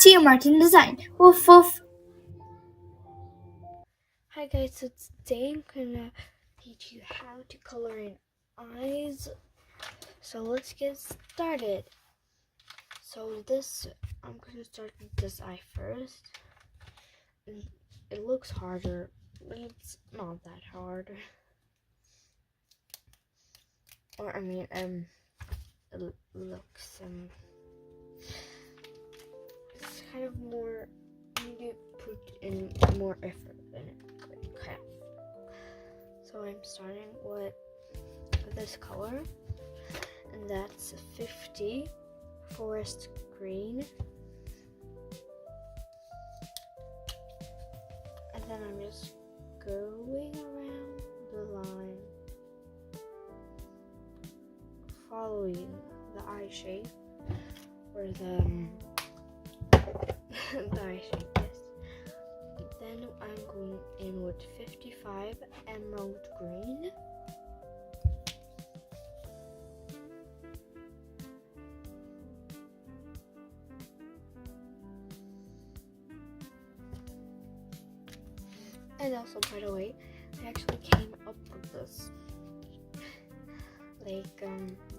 see a Martin design. Woof woof. Hi guys, so today I'm gonna teach you how to color in eyes. So let's get started. So I'm gonna start with this eye first. And it looks harder, but it's not that hard. Or it looks it's kind of more. You need to put in more effort in it. Kind of. So I'm starting with this color, and that's 50 forest green. And then I'm just going around the line, following the eye shape, or the eye shape, yes. Then I'm going in with 55 emerald green. And also, by the way, I actually came up with this.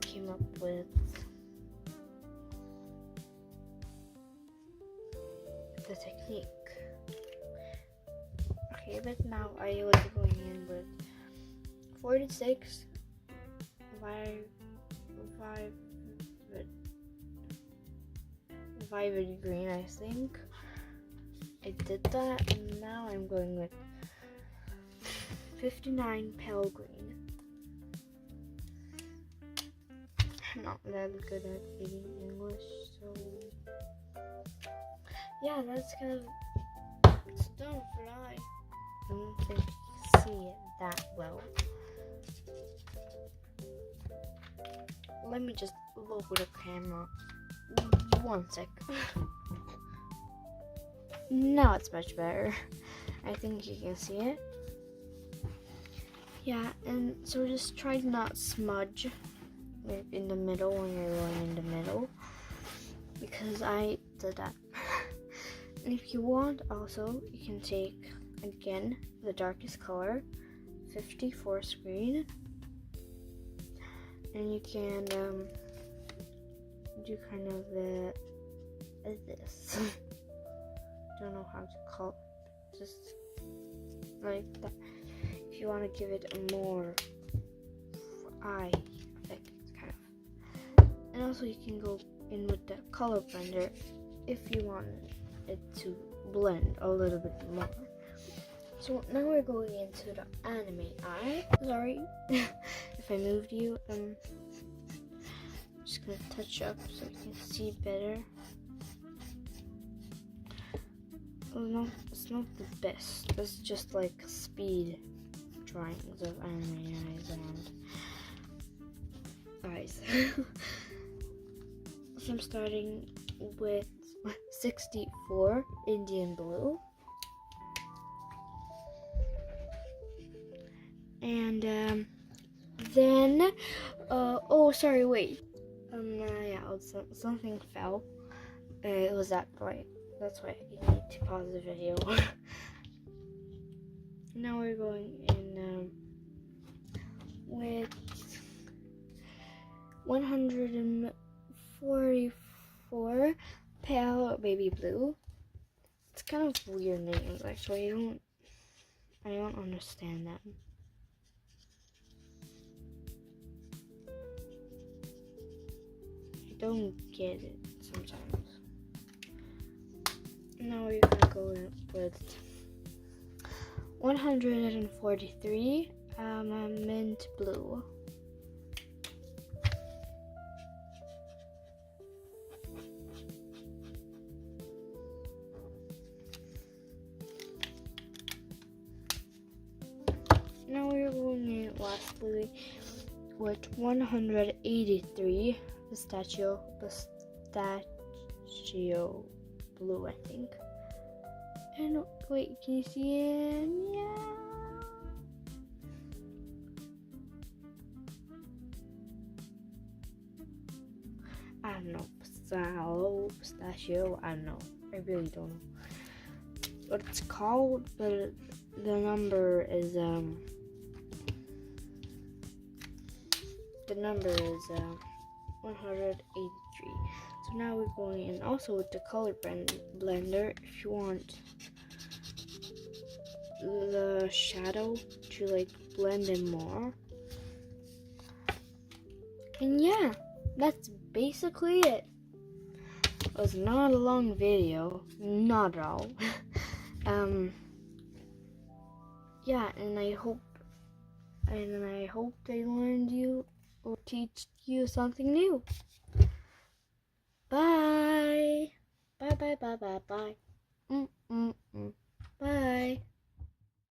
Came up with the technique. Okay, but now I was going in with 46 vivid green, I think. I did that, and now I'm going with 59 pale green. I'm not that good at reading English, so yeah, that's kind of stonefly. I don't think you can see it that well. Let me just lower the camera. 1 sec. Now it's much better. I think you can see it. Yeah, and so just try to not smudge in the middle when you're going in the middle, because I did that. And if you want, also, you can take, again, the darkest color, 50 forest green, and you can do kind of this. Don't know how to call it, just like that. If you want to give it a more eye effect, kind of. And also you can go in with the color blender if you want it to blend a little bit more. So now we're going into the anime eye. Sorry if I moved you. I'm just gonna touch up so you can see better. Well, it's not the best. It's just like speed drawings of anime eyes and eyes. So I'm starting with 64 Indian blue. And then oh sorry, wait. Yeah, something fell. It was that way. That's why you need to pause the video. Now we're going in with 144 pale baby blue. It's kind of weird names actually. I don't understand them. I don't get it sometimes. Now we're gonna go in with 143 mint blue. Now we're going in lastly with 183 pistachio blue, I think. And wait, can you see it? Yeah. I don't know, pistachio. I don't know. I really don't know what it's called, but the number is 183. So now we're going in also with the color blender if you want the shadow to like blend in more. And yeah, that's basically it. It was not a long video, not at all. Yeah, and I hope they learned you or teach you something new. Bye. Bye. Bye.